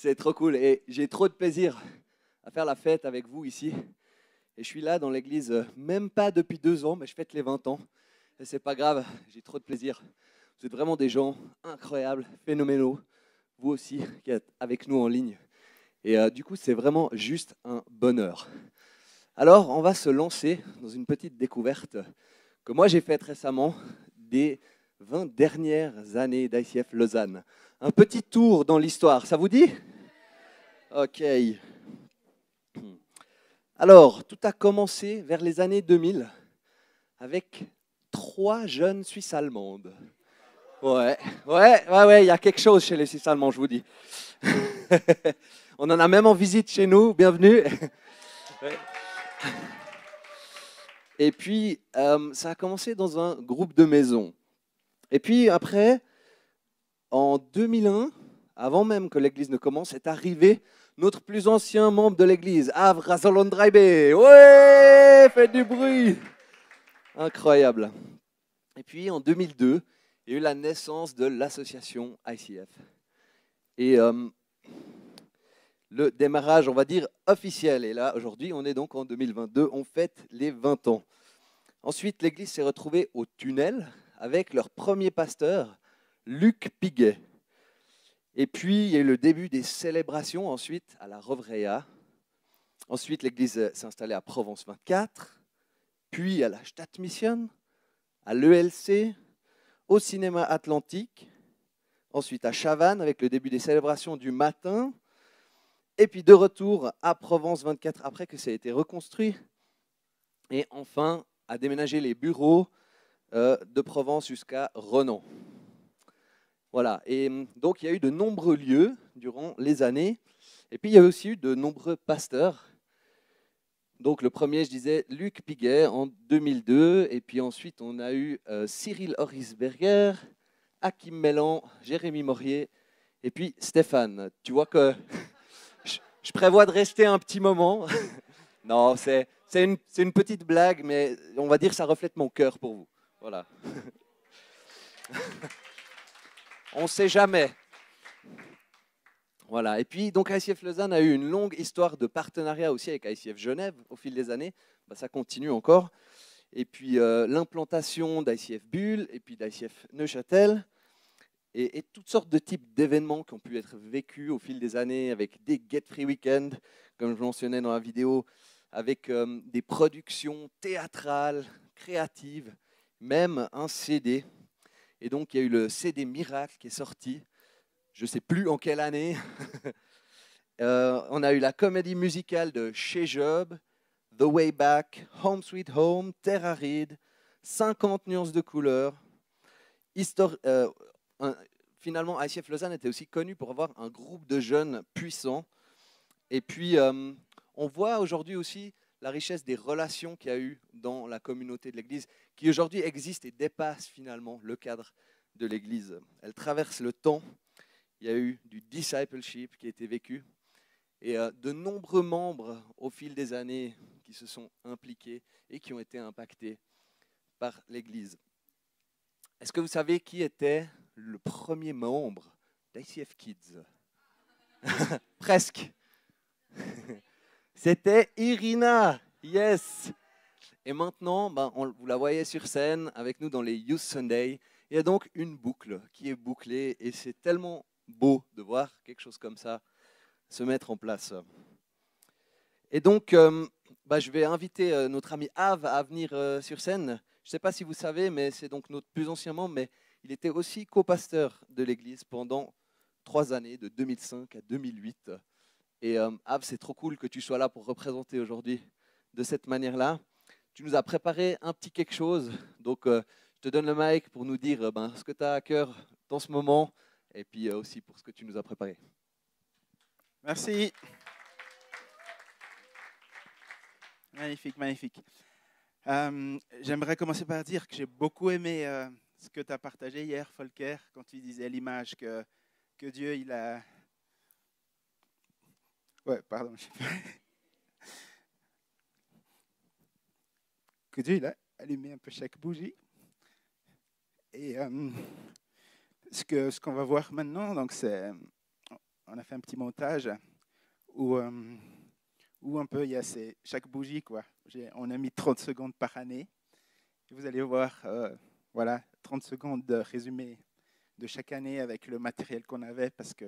C'est trop cool et j'ai trop de plaisir à faire la fête avec vous ici. Et je suis là dans l'église, même pas depuis 2 ans, mais je fête les 20 ans. Et c'est pas grave, j'ai trop de plaisir. Vous êtes vraiment des gens incroyables, phénoménaux. Vous aussi qui êtes avec nous en ligne. Et du coup, c'est vraiment juste un bonheur. Alors, on va se lancer dans une petite découverte que moi j'ai faite récemment des 20 dernières années d'ICF Lausanne. Un petit tour dans l'histoire, ça vous dit? Ok. Alors, tout a commencé vers les années 2000 avec 3 jeunes Suisses allemandes. Ouais, il y a quelque chose chez les Suisses allemands, je vous dis. On en a même en visite chez nous, bienvenue. Ouais. Et puis, ça a commencé dans un groupe de maison. Et puis après, en 2001, avant même que l'église ne commence, est arrivé notre plus ancien membre de l'église, Avra Zolondreibe. Ouais, faites du bruit. Incroyable. Et puis en 2002, il y a eu la naissance de l'association ICF. Et le démarrage, on va dire, officiel. Et là, aujourd'hui, on est donc en 2022, on fête les 20 ans. Ensuite, l'église s'est retrouvée au tunnel avec leur premier pasteur, Luc Piguet. Et puis, il y a eu le début des célébrations ensuite à la Rovrea. Ensuite, l'église s'est installée à Provence 24, puis à la Stadtmission, à l'ELC, au cinéma Atlantique, ensuite à Chavannes avec le début des célébrations du matin, et puis de retour à Provence 24 après que ça a été reconstruit, et enfin à déménager les bureaux de Provence jusqu'à Renan. Voilà, et donc il y a eu de nombreux lieux durant les années, et puis il y a aussi eu de nombreux pasteurs. Donc le premier, je disais, Luc Piguet en 2002, et puis ensuite on a eu Cyril Horisberger, Hakim Mellan, Jérémy Morier, et puis Stéphane. Tu vois que je prévois de rester un petit moment. Non, c'est une petite blague, mais on va dire que ça reflète mon cœur pour vous. Voilà. On ne sait jamais. Voilà. Et puis, donc, ICF Lausanne a eu une longue histoire de partenariat aussi avec ICF Genève au fil des années. Ben, ça continue encore. Et puis, l'implantation d'ICF Bulle et puis d'ICF Neuchâtel. Et toutes sortes de types d'événements qui ont pu être vécus au fil des années avec des Get Free Weekend, comme je mentionnais dans la vidéo, avec des productions théâtrales, créatives, même un CD. Et donc, il y a eu le CD Miracle qui est sorti. Je ne sais plus en quelle année. On a eu la comédie musicale de Chez Job, The Way Back, Home Sweet Home, Terre Aride, 50 nuances de couleurs. Finalement, ICF Lausanne était aussi connu pour avoir un groupe de jeunes puissants. Et puis, on voit aujourd'hui aussi la richesse des relations qu'il y a eu dans la communauté de l'Église, qui aujourd'hui existe et dépasse finalement le cadre de l'Église. Elle traverse le temps. Il y a eu du discipleship qui a été vécu et de nombreux membres au fil des années qui se sont impliqués et qui ont été impactés par l'Église. Est-ce que vous savez qui était le premier membre d'ICF Kids? Presque. C'était Irina. Yes. Et maintenant, vous la voyez sur scène avec nous dans les Youth Sunday. Il y a donc une boucle qui est bouclée et c'est tellement beau de voir quelque chose comme ça se mettre en place. Et donc, je vais inviter notre ami Av à venir sur scène. Je ne sais pas si vous savez, mais c'est donc notre plus ancien membre, mais il était aussi co-pasteur de l'Église pendant 3 années, de 2005 à 2008. Et Av, c'est trop cool que tu sois là pour représenter aujourd'hui de cette manière-là. Tu nous as préparé un petit quelque chose, donc je te donne le mic pour nous dire ce que tu as à cœur dans ce moment, et puis aussi pour ce que tu nous as préparé. Merci. Magnifique, magnifique. J'aimerais commencer par dire que j'ai beaucoup aimé ce que tu as partagé hier, Volker, quand tu disais l'image que Dieu, il a... Ouais, pardon. Que Dieu, il a allumé un peu chaque bougie. Et ce qu'on va voir maintenant, donc c'est on a fait un petit montage où un peu, il y a chaque bougie, quoi. On a mis 30 secondes par année. Et vous allez voir, voilà, 30 secondes de résumé de chaque année avec le matériel qu'on avait, parce que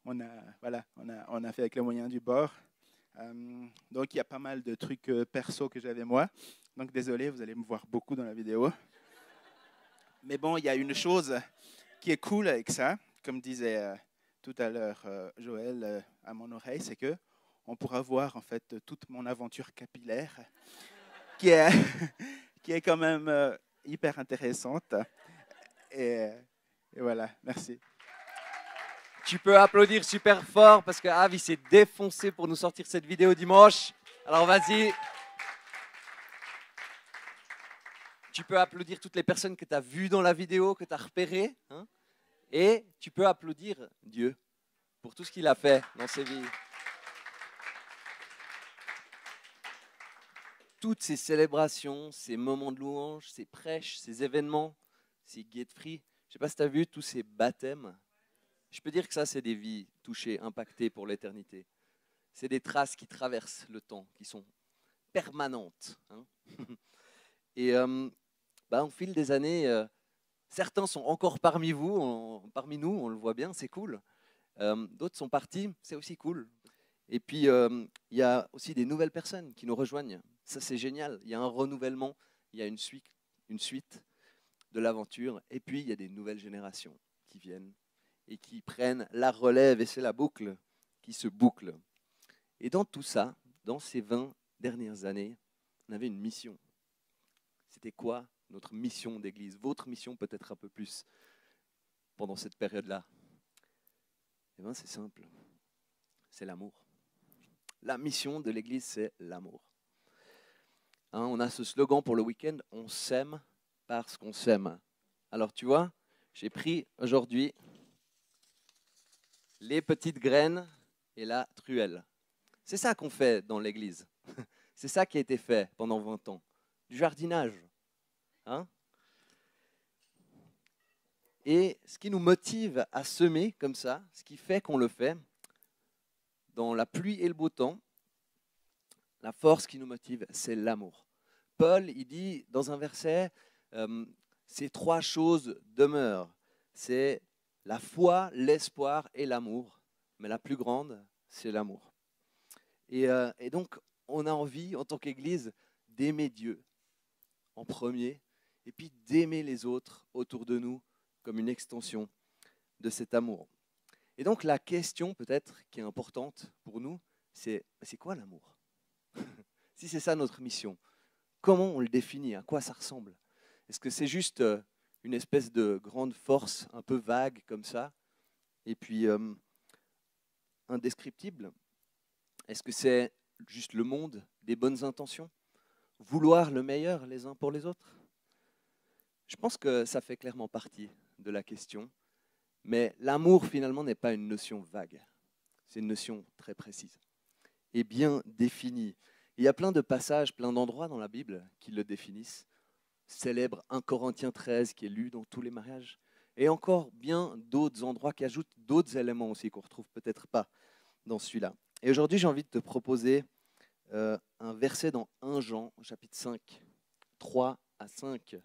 on a fait avec les moyens du bord. Donc, il y a pas mal de trucs perso que j'avais moi. Donc, désolé, vous allez me voir beaucoup dans la vidéo. Mais bon, il y a une chose qui est cool avec ça, comme disait tout à l'heure Joël à mon oreille, c'est que on pourra voir en fait toute mon aventure capillaire, qui est, qui est quand même hyper intéressante. Et voilà, merci. Tu peux applaudir super fort parce que Av, il s'est défoncé pour nous sortir cette vidéo dimanche. Alors vas-y. Tu peux applaudir toutes les personnes que tu as vues dans la vidéo, que tu as repérées. Hein, et tu peux applaudir Dieu pour tout ce qu'il a fait dans ses vies. Toutes ces célébrations, ces moments de louange, ces prêches, ces événements, ces get free. Je ne sais pas si tu as vu tous ces baptêmes. Je peux dire que ça, c'est des vies touchées, impactées pour l'éternité. C'est des traces qui traversent le temps, qui sont permanentes. Hein. Et au fil des années, certains sont encore parmi vous, parmi nous, on le voit bien, c'est cool. D'autres sont partis, c'est aussi cool. Et puis, il y a aussi des nouvelles personnes qui nous rejoignent. Ça, c'est génial. Il y a un renouvellement, il y a une suite de l'aventure. Et puis, il y a des nouvelles générations qui viennent et qui prennent la relève. Et c'est la boucle qui se boucle. Et dans tout ça, dans ces 20 dernières années, on avait une mission. C'était quoi notre mission d'église? Votre mission peut-être un peu plus pendant cette période-là. Eh bien, c'est simple. C'est l'amour. La mission de l'église, c'est l'amour. Hein, on a ce slogan pour le week-end, on s'aime parce qu'on s'aime. Alors tu vois, j'ai pris aujourd'hui les petites graines et la truelle. C'est ça qu'on fait dans l'église. C'est ça qui a été fait pendant 20 ans. Du jardinage. Hein? Et ce qui nous motive à semer comme ça, ce qui fait qu'on le fait, dans la pluie et le beau temps, la force qui nous motive, c'est l'amour. Paul, il dit dans un verset, ces 3 choses demeurent. C'est la foi, l'espoir et l'amour. Mais la plus grande, c'est l'amour. Et donc, on a envie, en tant qu'Église, d'aimer Dieu en premier, et puis d'aimer les autres autour de nous comme une extension de cet amour. Et donc, la question peut-être qui est importante pour nous, c'est quoi l'amour? Si c'est ça notre mission, comment on le définit? À quoi ça ressemble? Est-ce que c'est juste une espèce de grande force un peu vague comme ça, et puis indescriptible? Est-ce que c'est juste le monde des bonnes intentions? Vouloir le meilleur les uns pour les autres? Je pense que ça fait clairement partie de la question, mais l'amour finalement n'est pas une notion vague, c'est une notion très précise et bien définie. Il y a plein de passages, plein d'endroits dans la Bible qui le définissent. Célèbre 1 Corinthiens 13 qui est lu dans tous les mariages, et encore bien d'autres endroits qui ajoutent d'autres éléments aussi qu'on ne retrouve peut-être pas dans celui-là. Et aujourd'hui, j'ai envie de te proposer un verset dans 1 Jean, chapitre 5, 3 à 5,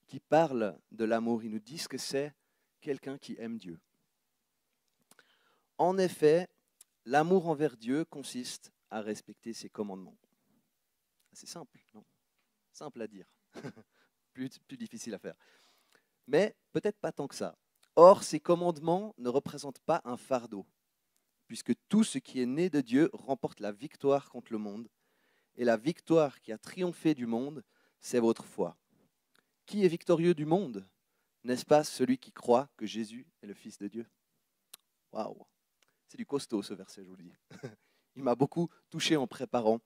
qui parle de l'amour. Il nous dit ce que c'est quelqu'un qui aime Dieu. En effet, l'amour envers Dieu consiste à respecter ses commandements. C'est simple, non? Simple à dire. plus difficile à faire. Mais peut-être pas tant que ça. Or, ces commandements ne représentent pas un fardeau, puisque tout ce qui est né de Dieu remporte la victoire contre le monde. Et la victoire qui a triomphé du monde, c'est votre foi. Qui est victorieux du monde? N'est-ce pas celui qui croit que Jésus est le Fils de Dieu? Waouh! C'est du costaud ce verset, je vous le dis. Il m'a beaucoup touché en préparant.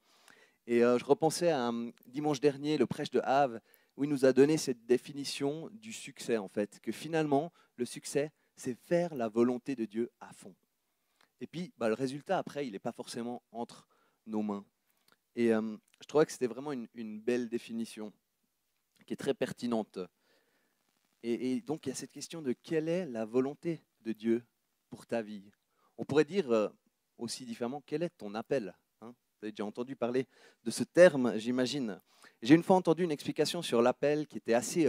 Et je repensais à dimanche dernier, le prêche de Have, où il nous a donné cette définition du succès, en fait, que finalement, le succès, c'est faire la volonté de Dieu à fond. Et puis, le résultat, après, il n'est pas forcément entre nos mains. Et je trouvais que c'était vraiment une belle définition, qui est très pertinente. Et donc, il y a cette question de quelle est la volonté de Dieu pour ta vie? On pourrait dire aussi différemment, quel est ton appel, hein? Vous avez déjà entendu parler de ce terme, j'imagine. J'ai une fois entendu une explication sur l'appel qui était assez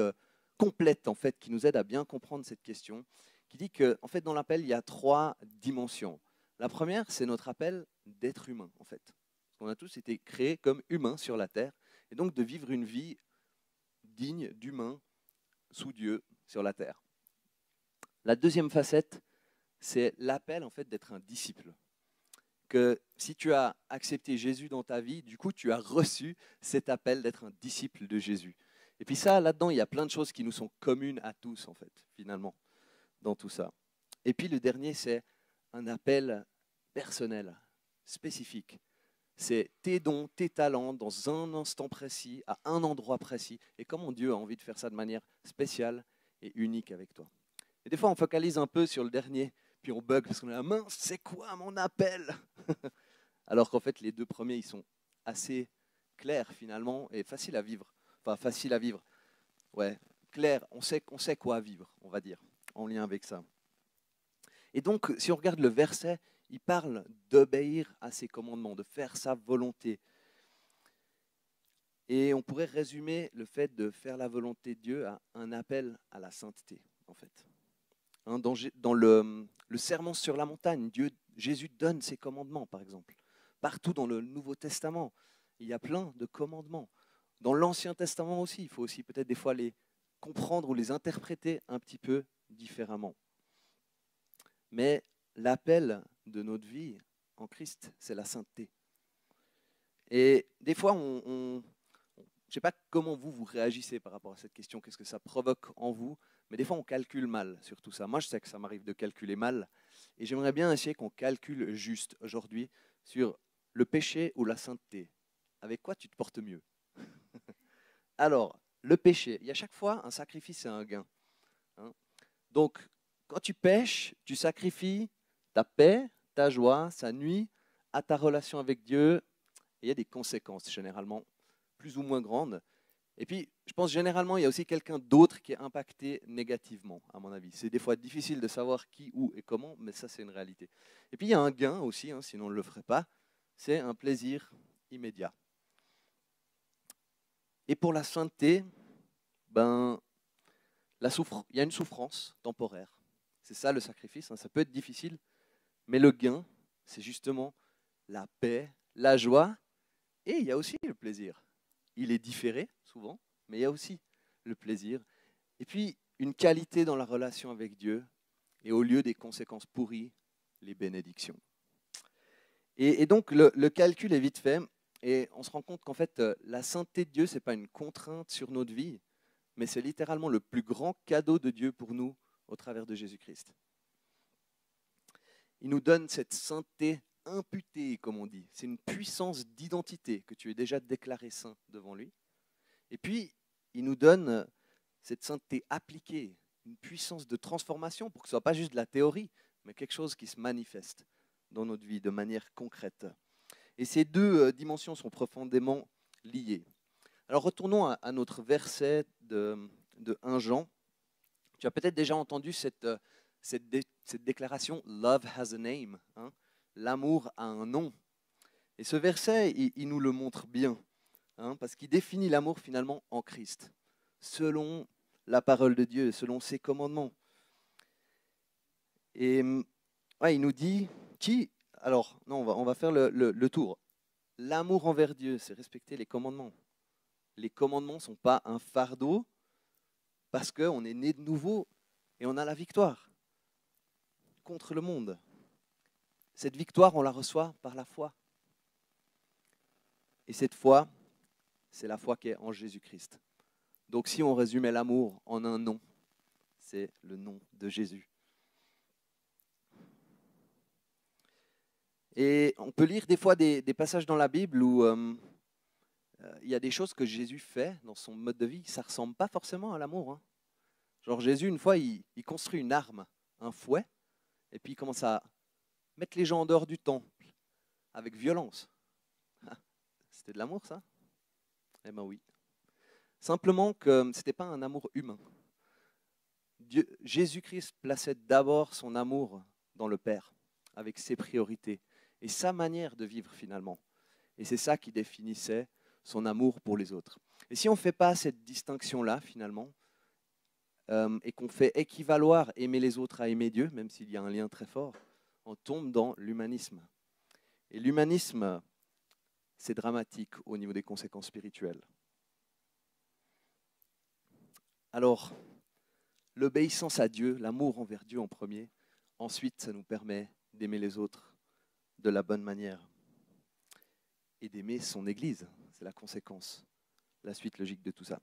complète, en fait, qui nous aide à bien comprendre cette question, qui dit que, en fait, dans l'appel, il y a 3 dimensions. La première, c'est notre appel d'être humain, en fait. On a tous été créés comme humains sur la terre, et donc de vivre une vie digne d'humain sous Dieu sur la terre. La deuxième facette, c'est l'appel, en fait, d'être un disciple. Que si tu as accepté Jésus dans ta vie, du coup, tu as reçu cet appel d'être un disciple de Jésus. Et puis ça, là-dedans, il y a plein de choses qui nous sont communes à tous, en fait, finalement, dans tout ça. Et puis le dernier, c'est un appel personnel, spécifique. C'est tes dons, tes talents, dans un instant précis, à un endroit précis, et comment Dieu a envie de faire ça de manière spéciale et unique avec toi. Et des fois, on focalise un peu sur le dernier, puis on bug parce qu'on est là, mince, c'est quoi mon appel? Alors qu'en fait, les 2 premiers, ils sont assez clairs finalement et faciles à vivre. Enfin, faciles à vivre. Ouais, clair, on sait quoi vivre, on va dire, en lien avec ça. Et donc, si on regarde le verset, il parle d'obéir à ses commandements, de faire sa volonté. Et on pourrait résumer le fait de faire la volonté de Dieu à un appel à la sainteté, en fait. Hein, dans le sermon sur la montagne, Jésus donne ses commandements, par exemple. Partout dans le Nouveau Testament, il y a plein de commandements. Dans l'Ancien Testament aussi, il faut aussi peut-être des fois les comprendre ou les interpréter un petit peu différemment. Mais l'appel de notre vie en Christ, c'est la sainteté. Et des fois, je ne sais pas comment vous réagissez par rapport à cette question, qu'est-ce que ça provoque en vous, mais des fois on calcule mal sur tout ça. Moi, je sais que ça m'arrive de calculer mal, et j'aimerais bien essayer qu'on calcule juste aujourd'hui sur le péché ou la sainteté. Avec quoi tu te portes mieux? Alors, le péché, il y a chaque fois un sacrifice et un gain. Hein. Donc, quand tu pêches, tu sacrifies ta paix, ta joie, ça nuit à ta relation avec Dieu. Et il y a des conséquences généralement plus ou moins grandes. Et puis, je pense généralement, il y a aussi quelqu'un d'autre qui est impacté négativement, à mon avis. C'est des fois difficile de savoir qui, où et comment, mais ça, c'est une réalité. Et puis, il y a un gain aussi, hein, sinon on ne le ferait pas, c'est un plaisir immédiat. Et pour la sainteté, ben, il y a une souffrance temporaire. C'est ça le sacrifice, hein, ça peut être difficile, mais le gain, c'est justement la paix, la joie, et il y a aussi le plaisir. Il est différé souvent, mais il y a aussi le plaisir. Et puis, une qualité dans la relation avec Dieu, et au lieu des conséquences pourries, les bénédictions. Et donc, le calcul est vite fait, et on se rend compte qu'en fait, la sainteté de Dieu, ce n'est pas une contrainte sur notre vie, mais c'est littéralement le plus grand cadeau de Dieu pour nous au travers de Jésus-Christ. Il nous donne cette sainteté imputée, comme on dit. C'est une puissance d'identité que tu es déjà déclaré saint devant lui. Et puis, il nous donne cette sainteté appliquée, une puissance de transformation pour que ce ne soit pas juste de la théorie, mais quelque chose qui se manifeste dans notre vie de manière concrète. Et ces 2 dimensions sont profondément liées. Alors retournons à notre verset de 1 Jean. Tu as peut-être déjà entendu cette déclaration « Love has a name hein », l'amour a un nom. Et ce verset, il nous le montre bien, hein, parce qu'il définit l'amour finalement en Christ, selon la parole de Dieu, selon ses commandements. Et ouais, il nous dit qui. Alors, non, on va faire le tour. L'amour envers Dieu, c'est respecter les commandements. Les commandements ne sont pas un fardeau parce qu'on est né de nouveau et on a la victoire contre le monde. Cette victoire, on la reçoit par la foi. Et cette foi, c'est la foi qui est en Jésus-Christ. Donc si on résumait l'amour en un nom, c'est le nom de Jésus. Et on peut lire des fois des passages dans la Bible où il y a des choses que Jésus fait dans son mode de vie, ça ne ressemble pas forcément à l'amour. Hein. Genre Jésus, une fois, il construit une arme, un fouet, et puis il commence à mettre les gens en dehors du temple, avec violence. C'était de l'amour, ça? Eh bien oui. Simplement que ce n'était pas un amour humain. Jésus-Christ plaçait d'abord son amour dans le Père. avec ses priorités et sa manière de vivre finalement. Et c'est ça qui définissait son amour pour les autres. Et si on ne fait pas cette distinction-là finalement, et qu'on fait équivaloir aimer les autres à aimer Dieu, même s'il y a un lien très fort, on tombe dans l'humanisme. Et l'humanisme, c'est dramatique au niveau des conséquences spirituelles. Alors, l'obéissance à Dieu, l'amour envers Dieu en premier, ensuite, ça nous permet d'aimer les autres de la bonne manière et d'aimer son Église. C'est la conséquence, la suite logique de tout ça.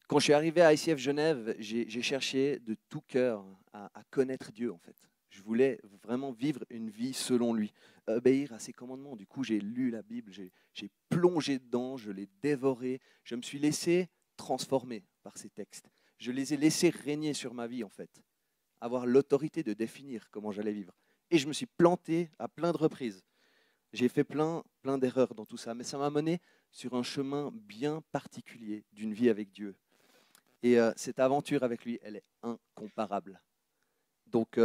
Quand je suis arrivé à ICF Genève, j'ai cherché de tout cœur à connaître Dieu en fait. Je voulais vraiment vivre une vie selon lui, obéir à ses commandements. Du coup, j'ai lu la Bible, j'ai plongé dedans, je l'ai dévoré. Je me suis laissé transformer par ces textes. Je les ai laissés régner sur ma vie en fait, avoir l'autorité de définir comment j'allais vivre. Et je me suis planté à plein de reprises. J'ai fait plein d'erreurs dans tout ça, mais ça m'a mené sur un chemin bien particulier d'une vie avec Dieu. Et cette aventure avec lui, elle est incomparable. Donc,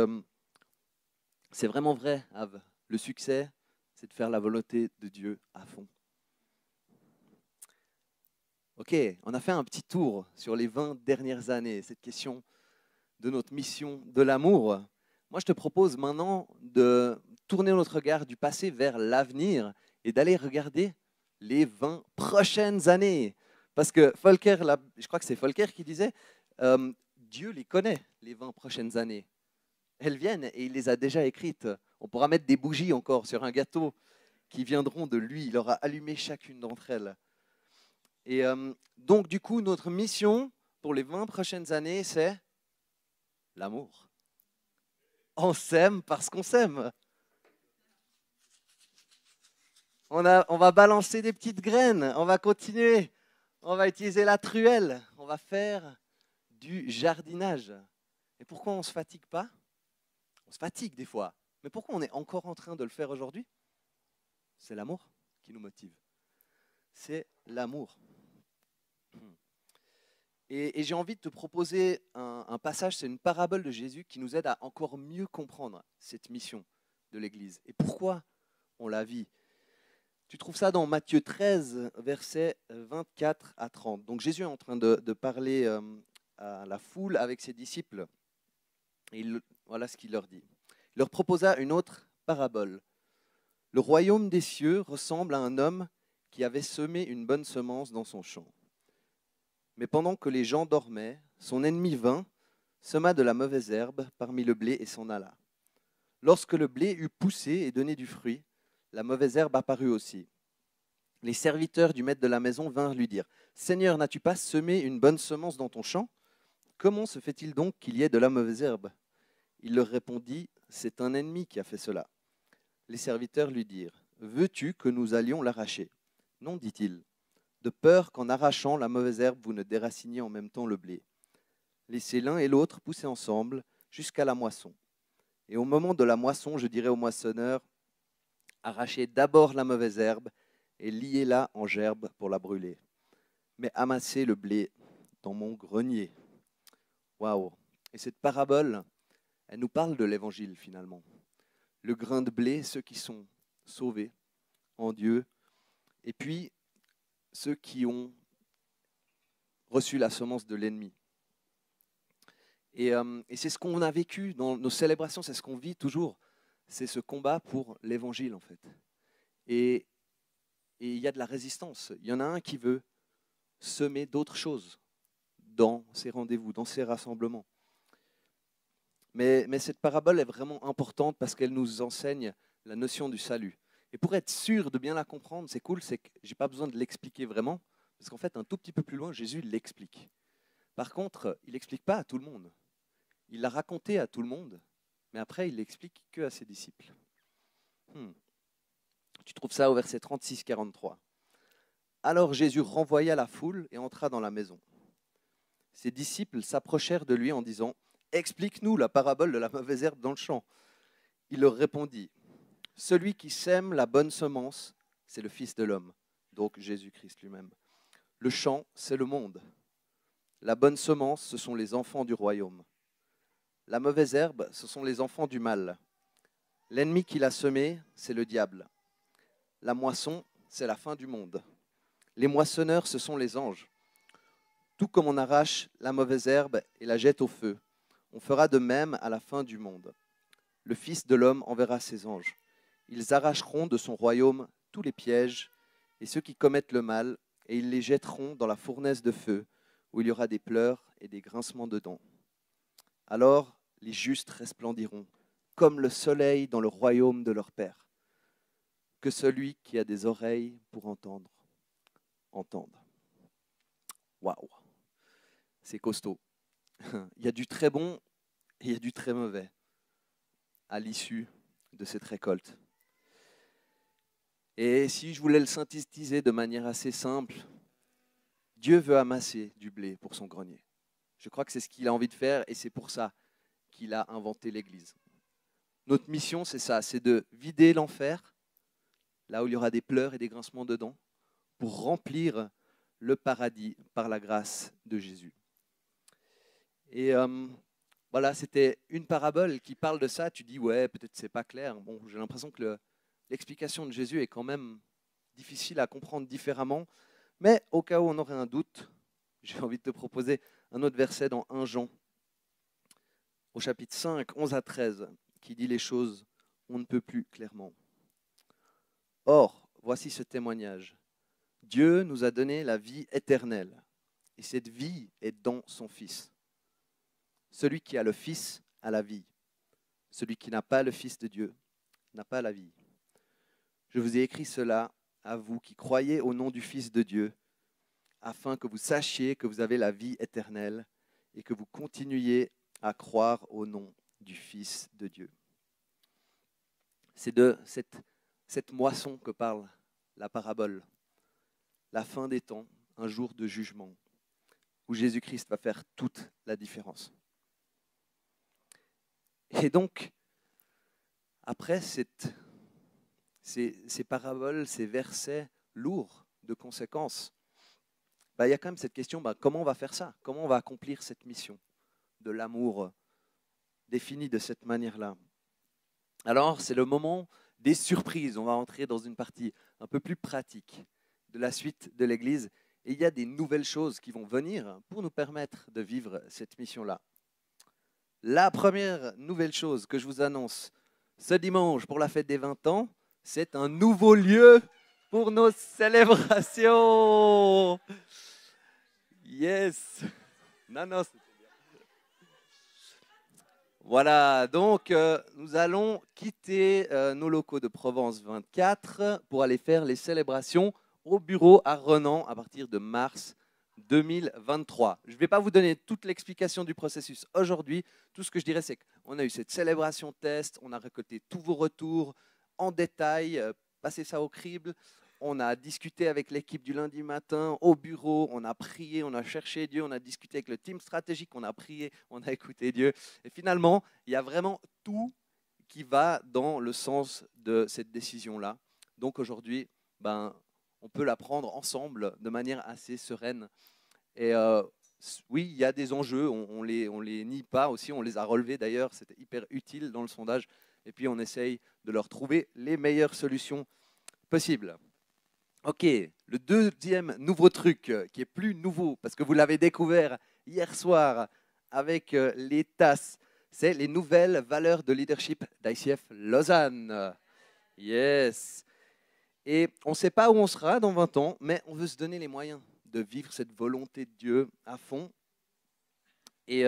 c'est vraiment vrai, Ave. Le succès, c'est de faire la volonté de Dieu à fond. Ok, on a fait un petit tour sur les 20 dernières années, cette question de notre mission de l'amour. Moi, je te propose maintenant de tourner notre regard du passé vers l'avenir et d'aller regarder les 20 prochaines années. Parce que Volcker, je crois que c'est Volcker qui disait, Dieu les connaît, les 20 prochaines années. Elles viennent et il les a déjà écrites. On pourra mettre des bougies encore sur un gâteau qui viendront de lui. Il aura allumé chacune d'entre elles. Et donc, du coup, notre mission pour les 20 prochaines années, c'est l'amour. On s'aime parce qu'on s'aime. On va balancer des petites graines, on va continuer. On va utiliser la truelle, on va faire du jardinage. Et pourquoi on ne se fatigue pas? On se fatigue des fois. Mais pourquoi on est encore en train de le faire aujourd'hui? C'est l'amour qui nous motive. C'est l'amour. Et j'ai envie de te proposer un passage, c'est une parabole de Jésus qui nous aide à encore mieux comprendre cette mission de l'Église. Et pourquoi on la vit? Tu trouves ça dans Matthieu 13, versets 24 à 30. Donc Jésus est en train de parler à la foule avec ses disciples. Et voilà ce qu'il leur dit. Il leur proposa une autre parabole. Le royaume des cieux ressemble à un homme qui avait semé une bonne semence dans son champ. Mais pendant que les gens dormaient, son ennemi vint, sema de la mauvaise herbe parmi le blé et s'en alla. Lorsque le blé eut poussé et donné du fruit, la mauvaise herbe apparut aussi. Les serviteurs du maître de la maison vinrent lui dire « Seigneur, n'as-tu pas semé une bonne semence dans ton champ? Comment se fait-il donc qu'il y ait de la mauvaise herbe ?» Il leur répondit « C'est un ennemi qui a fait cela. » Les serviteurs lui dirent « Veux-tu que nous allions l'arracher ?» « Non, dit-il, de peur qu'en arrachant la mauvaise herbe, vous ne déraciniez en même temps le blé. Laissez l'un et l'autre pousser ensemble jusqu'à la moisson. Et au moment de la moisson, je dirai au moissonneur, arrachez d'abord la mauvaise herbe et liez-la en gerbe pour la brûler. Mais amassez le blé dans mon grenier. » Waouh! Et cette parabole, elle nous parle de l'évangile finalement. Le grain de blé, ceux qui sont sauvés en Dieu, et puis ceux qui ont reçu la semence de l'ennemi. Et c'est ce qu'on a vécu dans nos célébrations, c'est ce qu'on vit toujours. C'est ce combat pour l'évangile en fait. Et il y a de la résistance. Il y en a un qui veut semer d'autres choses dans ces rendez-vous, dans ces rassemblements. Mais cette parabole est vraiment importante parce qu'elle nous enseigne la notion du salut. Et pour être sûr de bien la comprendre, c'est cool, c'est que je n'ai pas besoin de l'expliquer vraiment, parce qu'en fait, un tout petit peu plus loin, Jésus l'explique. Par contre, il n'explique pas à tout le monde. Il l'a raconté à tout le monde, mais après, il l'explique que à ses disciples. Tu trouves ça au verset 36-43. Alors Jésus renvoya la foule et entra dans la maison. Ses disciples s'approchèrent de lui en disant « Explique-nous la parabole de la mauvaise herbe dans le champ. » Il leur répondit « Celui qui sème la bonne semence, c'est le Fils de l'homme, donc Jésus-Christ lui-même. Le champ, c'est le monde. La bonne semence, ce sont les enfants du royaume. La mauvaise herbe, ce sont les enfants du mal. L'ennemi qui l'a semé, c'est le diable. La moisson, c'est la fin du monde. Les moissonneurs, ce sont les anges. Tout comme on arrache la mauvaise herbe et la jette au feu, on fera de même à la fin du monde. Le Fils de l'homme enverra ses anges. Ils arracheront de son royaume tous les pièges et ceux qui commettent le mal, et ils les jetteront dans la fournaise de feu, où il y aura des pleurs et des grincements de dents. Alors les justes resplendiront, comme le soleil dans le royaume de leur Père. Que celui qui a des oreilles pour entendre, entende. Waouh, c'est costaud. Il y a du très bon et il y a du très mauvais à l'issue de cette récolte. Et si je voulais le synthétiser de manière assez simple, Dieu veut amasser du blé pour son grenier. Je crois que c'est ce qu'il a envie de faire et c'est pour ça qu'il a inventé l'Église. Notre mission, c'est ça, c'est de vider l'enfer, là où il y aura des pleurs et des grincements de dents, pour remplir le paradis par la grâce de Jésus. Et voilà, c'était une parabole qui parle de ça. Tu dis, ouais, peut-être c'est pas clair. Bon, j'ai l'impression que l'explication de Jésus est quand même difficile à comprendre différemment. Mais au cas où on aurait un doute, j'ai envie de te proposer un autre verset dans 1 Jean, au chapitre 5, 11 à 13, qui dit les choses on ne peut plus clairement. Or, voici ce témoignage. Dieu nous a donné la vie éternelle, et cette vie est dans son Fils. Celui qui a le Fils a la vie. Celui qui n'a pas le Fils de Dieu n'a pas la vie. Je vous ai écrit cela à vous qui croyez au nom du Fils de Dieu, afin que vous sachiez que vous avez la vie éternelle et que vous continuiez à croire au nom du Fils de Dieu. C'est de cette moisson que parle la parabole. La fin des temps, un jour de jugement, où Jésus-Christ va faire toute la différence. Et donc, après ces paraboles, ces versets lourds de conséquences, il y a quand même cette question, comment on va faire ça? Comment on va accomplir cette mission de l'amour défini de cette manière-là? Alors, c'est le moment des surprises. On va entrer dans une partie un peu plus pratique de la suite de l'Église. Et il y a des nouvelles choses qui vont venir pour nous permettre de vivre cette mission-là. La première nouvelle chose que je vous annonce ce dimanche pour la fête des 20 ans, c'est un nouveau lieu pour nos célébrations. Yes. Non, c'était bien. Voilà, donc nous allons quitter nos locaux de Provence 24 pour aller faire les célébrations au bureau à Renan à partir de mars 2023. Je ne vais pas vous donner toute l'explication du processus aujourd'hui. Tout ce que je dirais, c'est qu'on a eu cette célébration test, on a récolté tous vos retours en détail, passé ça au crible. On a discuté avec l'équipe du lundi matin au bureau, on a prié, on a cherché Dieu, on a discuté avec le team stratégique, on a prié, on a écouté Dieu. Et finalement, il y a vraiment tout qui va dans le sens de cette décision-là. Donc aujourd'hui, on peut la prendre ensemble de manière assez sereine. Et oui, il y a des enjeux, on les nie pas aussi, on les a relevés d'ailleurs, c'était hyper utile dans le sondage. Et puis on essaye de leur trouver les meilleures solutions possibles. Ok, le deuxième nouveau truc qui est plus nouveau, parce que vous l'avez découvert hier soir avec les tasses, c'est les nouvelles valeurs de leadership d'ICF Lausanne. Yes. Et on ne sait pas où on sera dans 20 ans, mais on veut se donner les moyens de vivre cette volonté de Dieu à fond. Et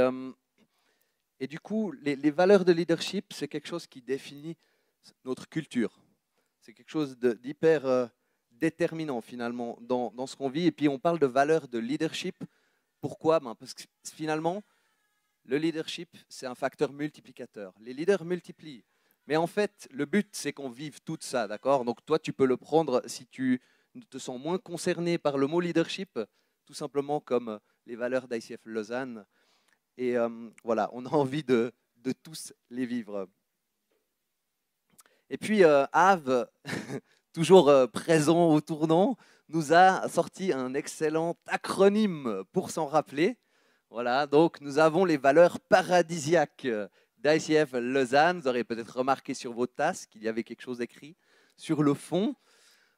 du coup, les valeurs de leadership, c'est quelque chose qui définit notre culture. C'est quelque chose d'hyper déterminant finalement dans ce qu'on vit. Et puis on parle de valeurs de leadership. Pourquoi? Parce que finalement, le leadership, c'est un facteur multiplicateur. Les leaders multiplient. Mais en fait, le but, c'est qu'on vive tout ça, d'accord? Donc toi, tu peux le prendre si tu te sens moins concerné par le mot leadership, tout simplement comme les valeurs d'ICF Lausanne. Et voilà, on a envie de tous les vivre. Et puis, Ave, toujours présent au tournant, nous a sorti un excellent acronyme pour s'en rappeler. Voilà, donc nous avons les valeurs paradisiaques d'ICF Lausanne. Vous aurez peut-être remarqué sur vos tasses qu'il y avait quelque chose écrit sur le fond.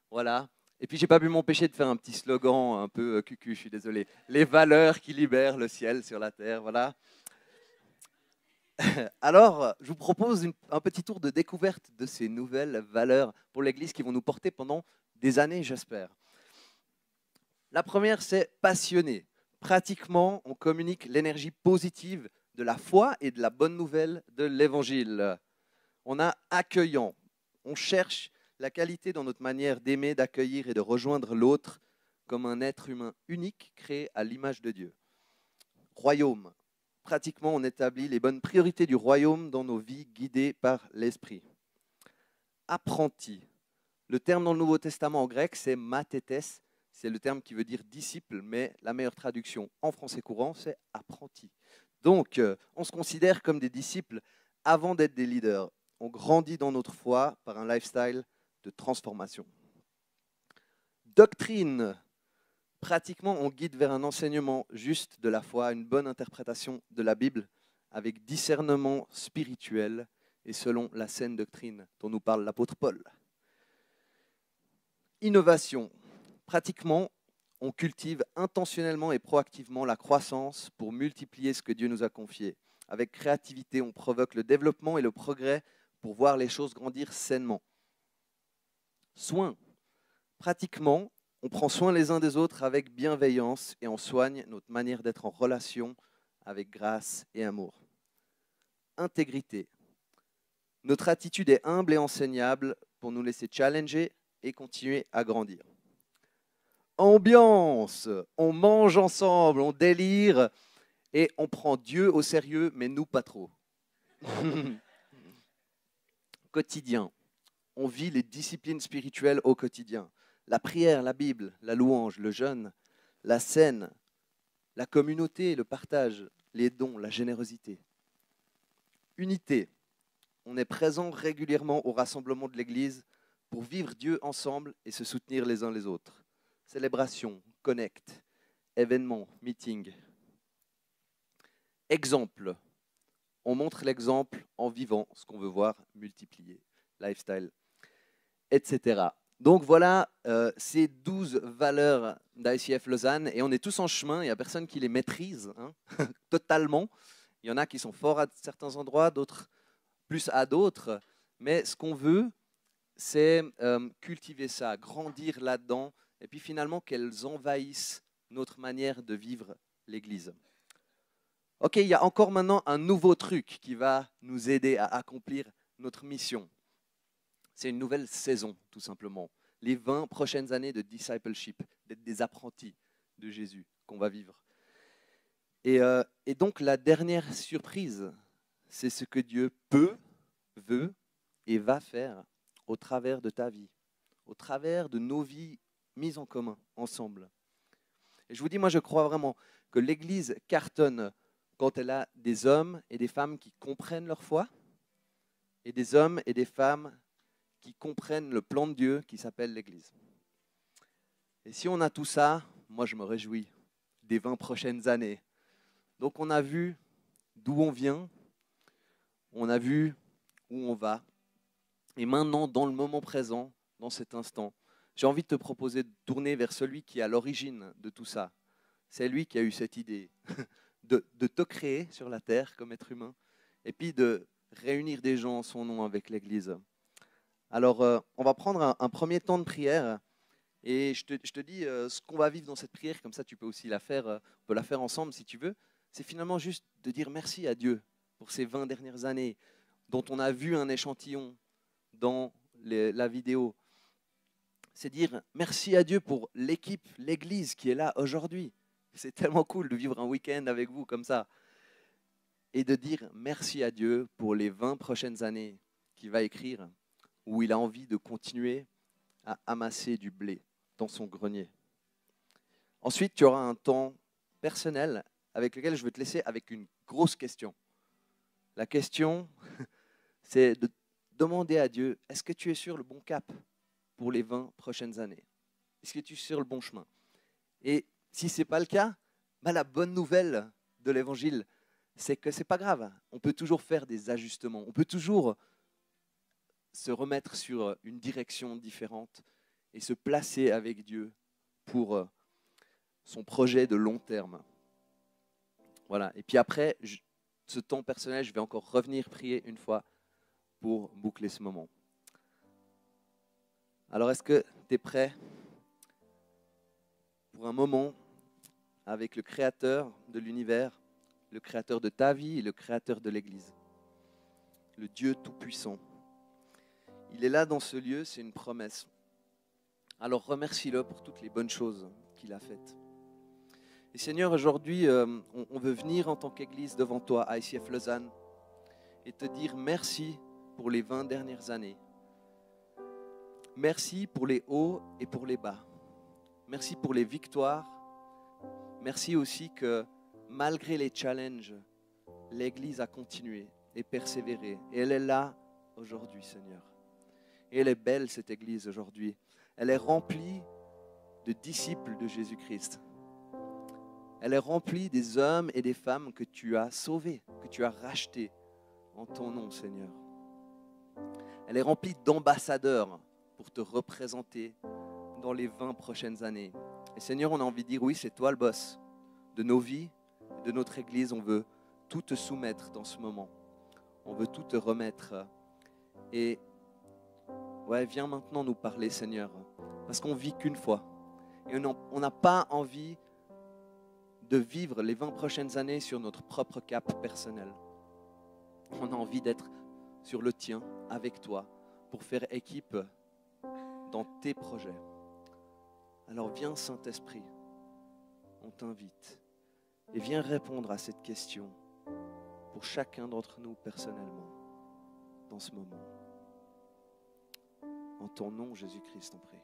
Voilà. Et puis, j'ai pas pu m'empêcher de faire un petit slogan un peu cucu, je suis désolé. Les valeurs qui libèrent le ciel sur la terre, voilà. Alors, je vous propose un petit tour de découverte de ces nouvelles valeurs pour l'Église qui vont nous porter pendant des années, j'espère. La première, c'est passionné. Pratiquement, on communique l'énergie positive de la foi et de la bonne nouvelle de l'Évangile. On a accueillant. On cherche la qualité dans notre manière d'aimer, d'accueillir et de rejoindre l'autre comme un être humain unique créé à l'image de Dieu. Royaume. Pratiquement, on établit les bonnes priorités du royaume dans nos vies guidées par l'Esprit. Apprenti. Le terme dans le Nouveau Testament en grec, c'est mathetes. C'est le terme qui veut dire disciple, mais la meilleure traduction en français courant, c'est apprenti. Donc, on se considère comme des disciples avant d'être des leaders. On grandit dans notre foi par un lifestyle de transformation. Doctrine. Pratiquement, on guide vers un enseignement juste de la foi, une bonne interprétation de la Bible, avec discernement spirituel et selon la saine doctrine dont nous parle l'apôtre Paul. Innovation. Pratiquement, on cultive intentionnellement et proactivement la croissance pour multiplier ce que Dieu nous a confié. Avec créativité, on provoque le développement et le progrès pour voir les choses grandir sainement. Soin. Pratiquement, on prend soin les uns des autres avec bienveillance et on soigne notre manière d'être en relation avec grâce et amour. Intégrité. Notre attitude est humble et enseignable pour nous laisser challenger et continuer à grandir. Ambiance. On mange ensemble, on délire et on prend Dieu au sérieux, mais nous pas trop. Quotidien. On vit les disciplines spirituelles au quotidien. La prière, la Bible, la louange, le jeûne, la scène, la communauté, le partage, les dons, la générosité. Unité. On est présent régulièrement au rassemblement de l'Église pour vivre Dieu ensemble et se soutenir les uns les autres. Célébration, connect, événements, meeting. Exemple. On montre l'exemple en vivant ce qu'on veut voir multiplier. Lifestyle, etc. Donc voilà ces 12 valeurs d'ICF Lausanne et on est tous en chemin, il n'y a personne qui les maîtrise totalement. Il y en a qui sont forts à certains endroits, d'autres plus à d'autres, mais ce qu'on veut, c'est cultiver ça, grandir là-dedans et puis finalement qu'elles envahissent notre manière de vivre l'Église. Ok, il y a encore maintenant un nouveau truc qui va nous aider à accomplir notre mission. C'est une nouvelle saison, tout simplement. Les 20 prochaines années de discipleship, d'être des apprentis de Jésus qu'on va vivre. Et donc, la dernière surprise, c'est ce que Dieu peut, veut et va faire au travers de ta vie, au travers de nos vies mises en commun, ensemble. Et je vous dis, moi, je crois vraiment que l'Église cartonne quand elle a des hommes et des femmes qui comprennent leur foi et des hommes et des femmes qui comprennent le plan de Dieu qui s'appelle l'Église. Et si on a tout ça, moi je me réjouis des 20 prochaines années. Donc on a vu d'où on vient, on a vu où on va. Et maintenant, dans le moment présent, dans cet instant, j'ai envie de te proposer de tourner vers celui qui est à l'origine de tout ça. C'est lui qui a eu cette idée de te créer sur la terre comme être humain et puis de réunir des gens en son nom avec l'Église. Alors, on va prendre un premier temps de prière et je te dis ce qu'on va vivre dans cette prière, comme ça tu peux aussi la faire, on peut la faire ensemble si tu veux. C'est finalement juste de dire merci à Dieu pour ces 20 dernières années dont on a vu un échantillon dans la vidéo. C'est dire merci à Dieu pour l'équipe, l'Église qui est là aujourd'hui. C'est tellement cool de vivre un week-end avec vous comme ça. Et de dire merci à Dieu pour les 20 prochaines années qu'il va écrire, où il a envie de continuer à amasser du blé dans son grenier. Ensuite, tu auras un temps personnel avec lequel je vais te laisser avec une grosse question. La question, c'est de demander à Dieu, est-ce que tu es sur le bon cap pour les 20 prochaines années? Est-ce que tu es sur le bon chemin? Et si ce n'est pas le cas, la bonne nouvelle de l'évangile, c'est que c'est pas grave. On peut toujours faire des ajustements. On peut toujours se remettre sur une direction différente et se placer avec Dieu pour son projet de long terme. Voilà. Et puis après, ce temps personnel, je vais encore revenir prier une fois pour boucler ce moment. Alors, est-ce que tu es prêt pour un moment avec le Créateur de l'univers, le Créateur de ta vie et le Créateur de l'Église, le Dieu Tout-Puissant? Il est là dans ce lieu, c'est une promesse. Alors remercie-le pour toutes les bonnes choses qu'il a faites. Et Seigneur, aujourd'hui, on veut venir en tant qu'Église devant toi à ICF Lausanne et te dire merci pour les 20 dernières années. Merci pour les hauts et pour les bas. Merci pour les victoires. Merci aussi que malgré les challenges, l'Église a continué et persévéré. Et elle est là aujourd'hui, Seigneur. Et elle est belle, cette Église, aujourd'hui. Elle est remplie de disciples de Jésus-Christ. Elle est remplie des hommes et des femmes que tu as sauvés, que tu as rachetés en ton nom, Seigneur. Elle est remplie d'ambassadeurs pour te représenter dans les 20 prochaines années. Et Seigneur, on a envie de dire, oui, c'est toi le boss de nos vies, de notre Église. On veut tout te soumettre dans ce moment. On veut tout te remettre. Et ouais, viens maintenant nous parler, Seigneur, parce qu'on vit qu'une fois. Et on n'a pas envie de vivre les 20 prochaines années sur notre propre cap personnel. On a envie d'être sur le tien, avec toi, pour faire équipe dans tes projets. Alors viens, Saint-Esprit, on t'invite. Et viens répondre à cette question pour chacun d'entre nous personnellement, dans ce moment. En ton nom, Jésus-Christ, on prie.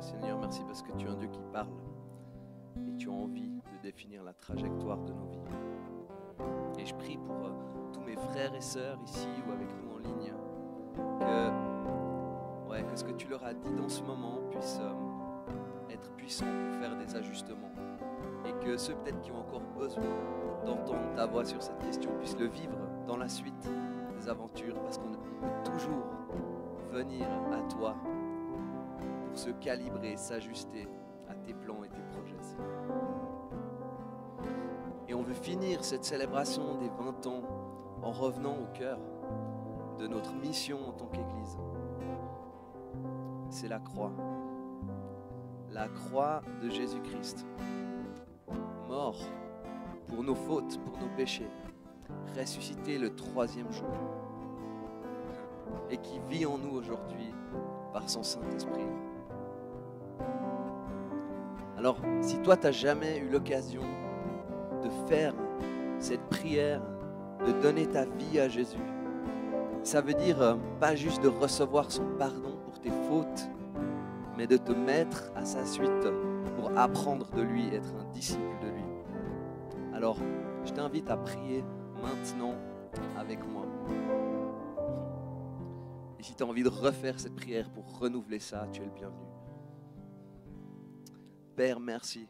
Seigneur, merci parce que tu es un Dieu qui parle et tu as envie de définir la trajectoire de nos vies. Et je prie pour tous mes frères et sœurs ici ou avec nous en ligne, que ce que tu leur as dit dans ce moment puisse être puissant pour faire des ajustements. Et que ceux peut-être qui ont encore besoin d'entendre ta voix sur cette question puissent le vivre dans la suite des aventures, parce qu'on peut toujours venir à toi pour se calibrer, s'ajuster à tes plans et tes projets. Et on veut finir cette célébration des 20 ans en revenant au cœur de notre mission en tant qu'Église. C'est la croix de Jésus-Christ, mort pour nos fautes, pour nos péchés, ressuscité le 3e jour et qui vit en nous aujourd'hui par son Saint-Esprit. Alors, si toi, tu n'as jamais eu l'occasion de faire cette prière, de donner ta vie à Jésus, ça veut dire pas juste de recevoir son pardon pour tes fautes, mais de te mettre à sa suite pour apprendre de lui, être un disciple de lui. Alors, je t'invite à prier maintenant avec moi. Et si tu as envie de refaire cette prière pour renouveler ça, tu es le bienvenu. Père, merci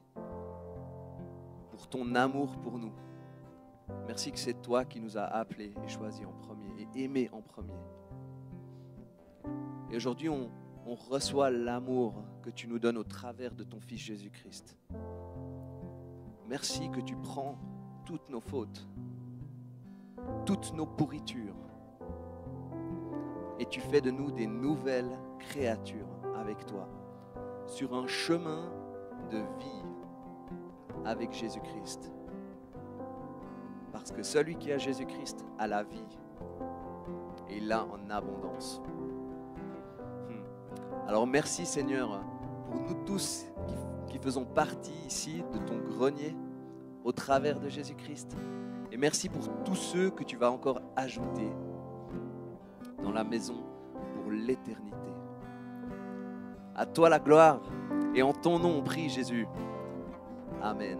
pour ton amour pour nous. Merci que c'est toi qui nous as appelés et choisis en premier et aimés en premier. Et aujourd'hui, on reçoit l'amour que tu nous donnes au travers de ton Fils Jésus-Christ. Merci que tu prends toutes nos fautes, toutes nos pourritures, et tu fais de nous des nouvelles créatures avec toi, sur un chemin de vie avec Jésus-Christ. Parce que celui qui a Jésus-Christ a la vie, et il l'a en abondance. Alors merci Seigneur pour nous tous qui faisons partie ici de ton grenier au travers de Jésus-Christ. Et merci pour tous ceux que tu vas encore ajouter dans la maison pour l'éternité. À toi la gloire et en ton nom on prie Jésus. Amen.